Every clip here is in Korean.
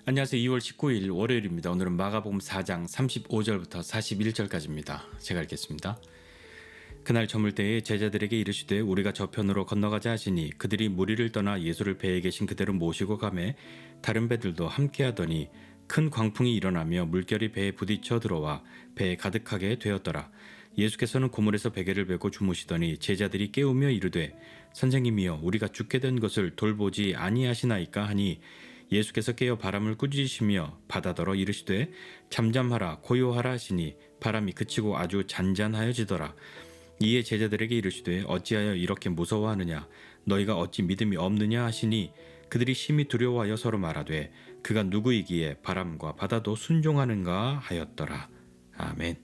안녕하세요. 2월 19일 월요일입니다. 오늘은 마가복음 4장 35절부터 41절까지입니다. 제가 읽겠습니다. 그날 저물 때에 제자들에게 이르시되 우리가 저편으로 건너가자 하시니 그들이 무리를 떠나 예수를 배에 계신 그대로 모시고 가매 다른 배들도 함께하더니 큰 광풍이 일어나며 물결이 배에 부딪혀 들어와 배에 가득하게 되었더라. 예수께서는 고물에서 베개를 베고 주무시더니 제자들이 깨우며 이르되 선생님이여 우리가 죽게 된 것을 돌보지 아니하시나이까 하니 예수께서 깨어 바람을 꾸짖으시며 바다더러 이르시되 잠잠하라 고요하라 하시니 바람이 그치고 아주 잔잔하여지더라. 이에 제자들에게 이르시되 어찌하여 이렇게 무서워하느냐 너희가 어찌 믿음이 없느냐 하시니 그들이 심히 두려워하여 서로 말하되 그가 누구이기에 바람과 바다도 순종하는가 하였더라. 아멘.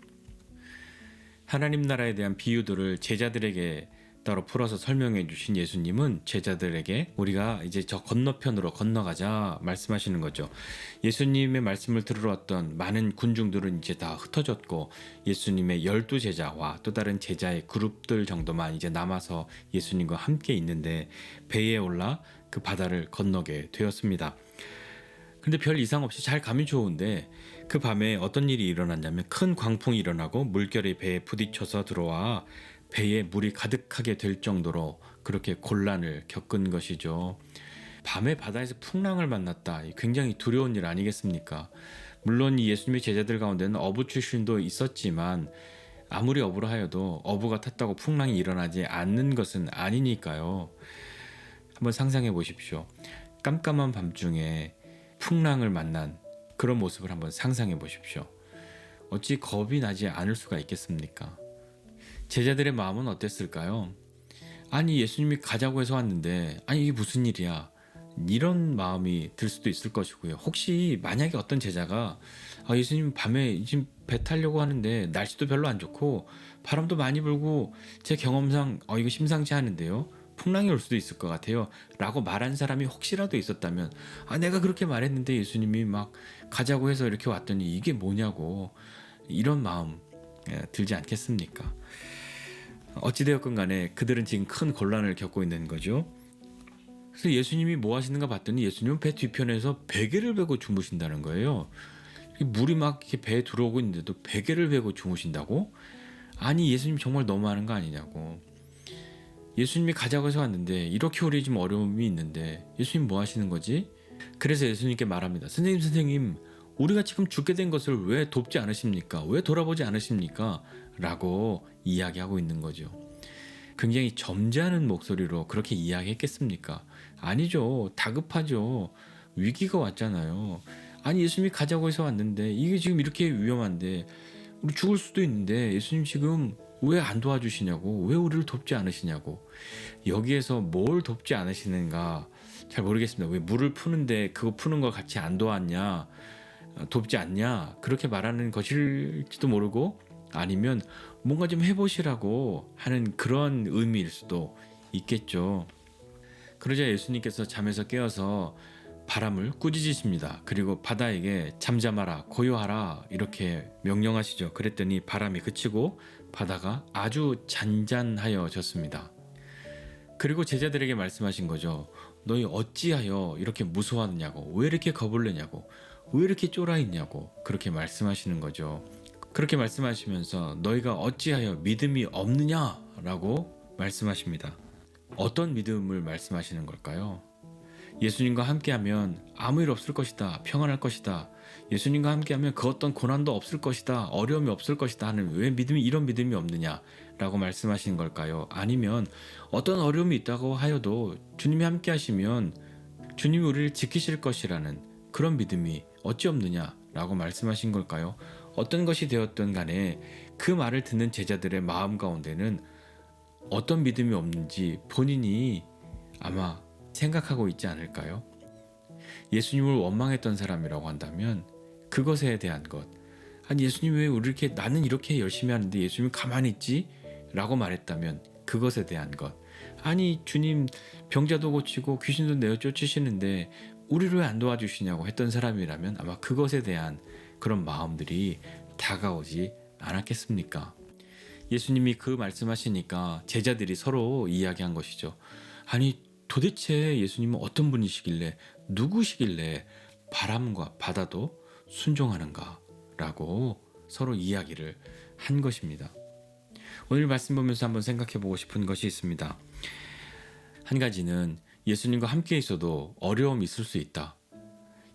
하나님 나라에 대한 비유들을 제자들에게 따로 풀어서 설명해 주신 예수님은 제자들에게 우리가 이제 저 건너편으로 건너가자 말씀하시는 거죠. 예수님의 말씀을 들으러 왔던 많은 군중들은 이제 다 흩어졌고 예수님의 12제자와 또 다른 제자의 그룹들 정도만 이제 남아서 예수님과 함께 있는데 배에 올라 그 바다를 건너게 되었습니다. 근데 별 이상 없이 잘 가면 좋은데 그 밤에 어떤 일이 일어났냐면 큰 광풍이 일어나고 물결이 배에 부딪혀서 들어와 배에 물이 가득하게 될 정도로 그렇게 곤란을 겪은 것이죠. 밤에 바다에서 풍랑을 만났다. 굉장히 두려운 일 아니겠습니까? 물론 예수님의 제자들 가운데는 어부 출신도 있었지만 아무리 어부라 하여도 어부가 탔다고 풍랑이 일어나지 않는 것은 아니니까요. 한번 상상해 보십시오. 깜깜한 밤중에 풍랑을 만난 그런 모습을 한번 상상해 보십시오. 어찌 겁이 나지 않을 수가 있겠습니까? 제자들의 마음은 어땠을까요? 아니 예수님이 가자고 해서 왔는데 아니 이게 무슨 일이야? 이런 마음이 들 수도 있을 것이고요. 혹시 만약에 어떤 제자가 예수님 밤에 지금 배 타려고 하는데 날씨도 별로 안 좋고 바람도 많이 불고 제 경험상 이거 심상치 않은데요. 풍랑이 올 수도 있을 것 같아요. 라고 말한 사람이 혹시라도 있었다면 내가 그렇게 말했는데 예수님이 막 가자고 해서 이렇게 왔더니 이게 뭐냐고 이런 마음 들지 않겠습니까? 어찌되었건 간에 그들은 지금 큰 곤란을 겪고 있는 거죠. 그래서 예수님이 뭐 하시는가 봤더니 예수님은 배 뒤편에서 베개를 베고 주무신다는 거예요. 물이 막 이렇게 배에 들어오고 있는데도 베개를 베고 주무신다고? 아니 예수님 정말 너무하는 거 아니냐고. 예수님이 가자고 해서 왔는데 이렇게 우리 지금 어려움이 있는데 예수님 뭐 하시는 거지? 그래서 예수님께 말합니다. 선생님 우리가 지금 죽게 된 것을 왜 돕지 않으십니까? 왜 돌아보지 않으십니까? 라고 이야기하고 있는 거죠. 굉장히 점잖은 목소리로 그렇게 이야기했겠습니까? 아니죠. 다급하죠. 위기가 왔잖아요. 아니 예수님이 가자고 해서 왔는데 이게 지금 이렇게 위험한데 우리 죽을 수도 있는데 예수님 지금 왜 안 도와주시냐고, 왜 우리를 돕지 않으시냐고. 여기에서 뭘 돕지 않으시는가 잘 모르겠습니다. 왜 물을 푸는데 그거 푸는 거 같이 안 도왔냐, 돕지 않냐, 그렇게 말하는 것일지도 모르고 아니면 뭔가 좀 해보시라고 하는 그런 의미일 수도 있겠죠. 그러자 예수님께서 잠에서 깨어서 바람을 꾸짖으십니다. 그리고 바다에게 잠잠하라 고요하라 이렇게 명령하시죠. 그랬더니 바람이 그치고 바다가 아주 잔잔하여졌습니다. 그리고 제자들에게 말씀하신 거죠. 너희 어찌하여 이렇게 무서워하느냐고, 왜 이렇게 겁을 내냐고, 왜 이렇게 쫄아있냐고 그렇게 말씀하시는 거죠. 그렇게 말씀하시면서 너희가 어찌하여 믿음이 없느냐라고 말씀하십니다. 어떤 믿음을 말씀하시는 걸까요? 예수님과 함께하면 아무 일 없을 것이다, 평안할 것이다, 예수님과 함께하면 그 어떤 고난도 없을 것이다, 어려움이 없을 것이다 하는 왜 이런 믿음이 없느냐라고 말씀하시는 걸까요? 아니면 어떤 어려움이 있다고 하여도 주님이 함께하시면 주님이 우리를 지키실 것이라는 그런 믿음이 어찌 없느냐라고 말씀하신 걸까요? 어떤 것이 되었든 간에 그 말을 듣는 제자들의 마음 가운데는 어떤 믿음이 없는지 본인이 아마 생각하고 있지 않을까요? 예수님을 원망했던 사람이라고 한다면 그것에 대한 것, 아니 예수님 왜 우리 나는 이렇게 열심히 하는데 예수님 가만히 있지? 라고 말했다면 그것에 대한 것, 아니 주님 병자도 고치고 귀신도 내어 쫓으시는데 우리를 왜 안 도와주시냐고 했던 사람이라면 아마 그것에 대한 그런 마음들이 다가오지 않았겠습니까? 예수님이 그 말씀하시니까 제자들이 서로 이야기한 것이죠. 아니 도대체 예수님은 어떤 분이시길래, 누구시길래 바람과 바다도 순종하는가라고 서로 이야기를 한 것입니다. 오늘 말씀 보면서 한번 생각해 보고 싶은 것이 있습니다. 한 가지는 예수님과 함께 있어도 어려움이 있을 수 있다.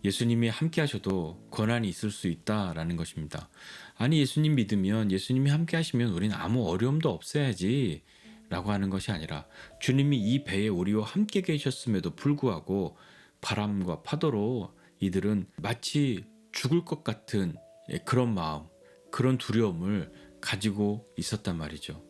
예수님이 함께 하셔도 고난이 있을 수 있다라는 것입니다. 아니, 예수님 믿으면, 예수님이 함께 하시면 우리는 아무 어려움도 없어야지 라고 하는 것이 아니라, 주님이 이 배에 우리와 함께 계셨음에도 불구하고 바람과 파도로 이들은 마치 죽을 것 같은 그런 마음, 그런 두려움을 가지고 있었단 말이죠.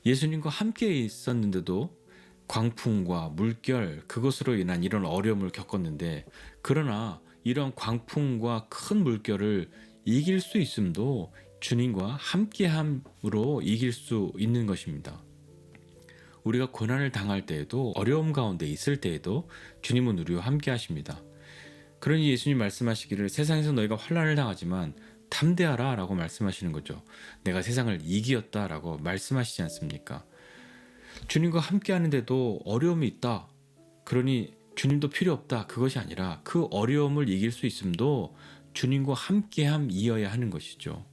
예수님과 함께 있었는데도 광풍과 물결, 그것으로 인한 이런 어려움을 겪었는데, 그러나 이런 광풍과 큰 물결을 이길 수 있음도 주님과 함께함으로 이길 수 있는 것입니다. 우리가 고난을 당할 때에도, 어려움 가운데 있을 때에도 주님은 우리와 함께 하십니다. 그러니 예수님 말씀하시기를 세상에서 너희가 환난을 당하지만 담대하라 라고 말씀하시는 거죠. 내가 세상을 이기었다 라고 말씀하시지 않습니까? 주님과 함께 하는데도 어려움이 있다. 그러니 주님도 필요 없다. 그것이 아니라 그 어려움을 이길 수 있음도 주님과 함께함이어야 하는 것이죠.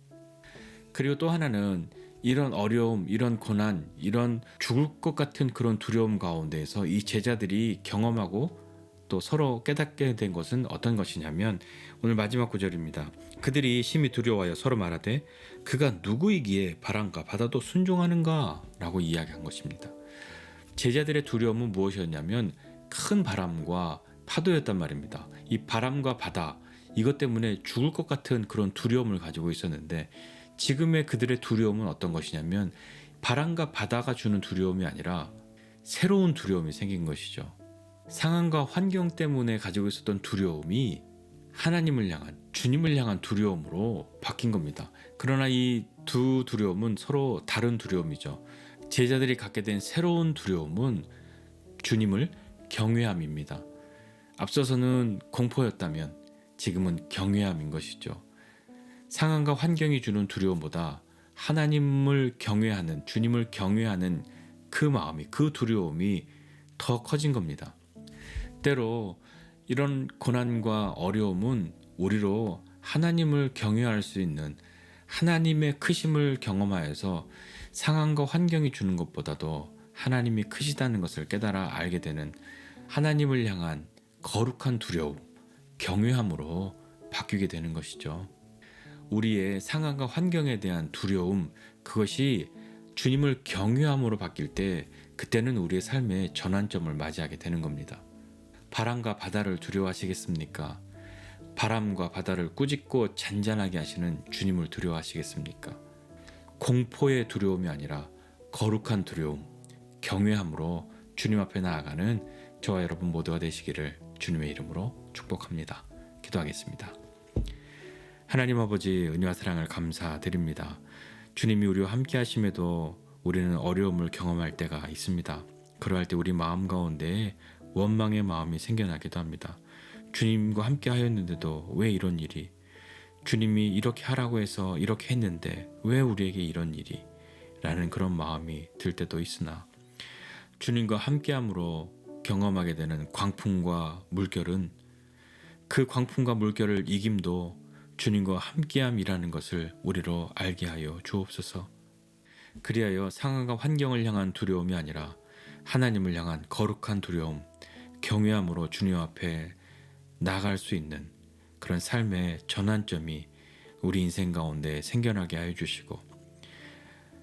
그리고 또 하나는 이런 어려움, 이런 고난, 이런 죽을 것 같은 그런 두려움 가운데에서 이 제자들이 경험하고 또 서로 깨닫게 된 것은 어떤 것이냐면, 오늘 마지막 구절입니다. 그들이 심히 두려워하여 서로 말하되 그가 누구이기에 바람과 바다도 순종하는가 라고 이야기한 것입니다. 제자들의 두려움은 무엇이었냐면 큰 바람과 파도였단 말입니다. 이 바람과 바다, 이것 때문에 죽을 것 같은 그런 두려움을 가지고 있었는데, 지금의 그들의 두려움은 어떤 것이냐면 바람과 바다가 주는 두려움이 아니라 새로운 두려움이 생긴 것이죠. 상황과 환경 때문에 가지고 있었던 두려움이 하나님을 향한, 주님을 향한 두려움으로 바뀐 겁니다. 그러나 이 두 두려움은 서로 다른 두려움이죠. 제자들이 갖게 된 새로운 두려움은 주님을 경외함입니다. 앞서서는 공포였다면 지금은 경외함인 것이죠. 상황과 환경이 주는 두려움보다 하나님을 경외하는, 주님을 경외하는 그 마음이, 그 두려움이 더 커진 겁니다. 때로 이런 고난과 어려움은 우리로 하나님을 경외할 수 있는, 하나님의 크심을 경험하여서 상황과 환경이 주는 것보다도 하나님이 크시다는 것을 깨달아 알게 되는 하나님을 향한 거룩한 두려움, 경외함으로 바뀌게 되는 것이죠. 우리의 상황과 환경에 대한 두려움, 그것이 주님을 경외함으로 바뀔 때 그때는 우리의 삶의 전환점을 맞이하게 되는 겁니다. 바람과 바다를 두려워하시겠습니까? 바람과 바다를 꾸짖고 잔잔하게 하시는 주님을 두려워하시겠습니까? 공포의 두려움이 아니라 거룩한 두려움, 경외함으로 주님 앞에 나아가는 저와 여러분 모두가 되시기를 주님의 이름으로 축복합니다. 기도하겠습니다. 하나님 아버지, 은혜와 사랑을 감사드립니다. 주님이 우리와 함께 하심에도 우리는 어려움을 경험할 때가 있습니다. 그러할 때 우리 마음 가운데 원망의 마음이 생겨나기도 합니다. 주님과 함께 하였는데도 왜 이런 일이, 주님이 이렇게 하라고 해서 이렇게 했는데 왜 우리에게 이런 일이, 라는 그런 마음이 들 때도 있으나, 주님과 함께함으로 경험하게 되는 광풍과 물결은, 그 광풍과 물결을 이김도 주님과 함께함이라는 것을 우리로 알게 하여 주옵소서. 그리하여 상황과 환경을 향한 두려움이 아니라 하나님을 향한 거룩한 두려움, 경외함으로 주님 앞에 나아갈 수 있는 그런 삶의 전환점이 우리 인생 가운데 생겨나게 하여 주시고,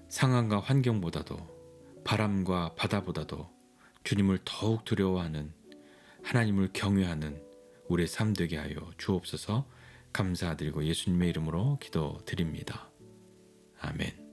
상황과 환경보다도 바람과 바다보다도 주님을 더욱 두려워하는, 하나님을 경외하는 우리의 삶 되게 하여 주옵소서. 감사드리고 예수님의 이름으로 기도드립니다. 아멘.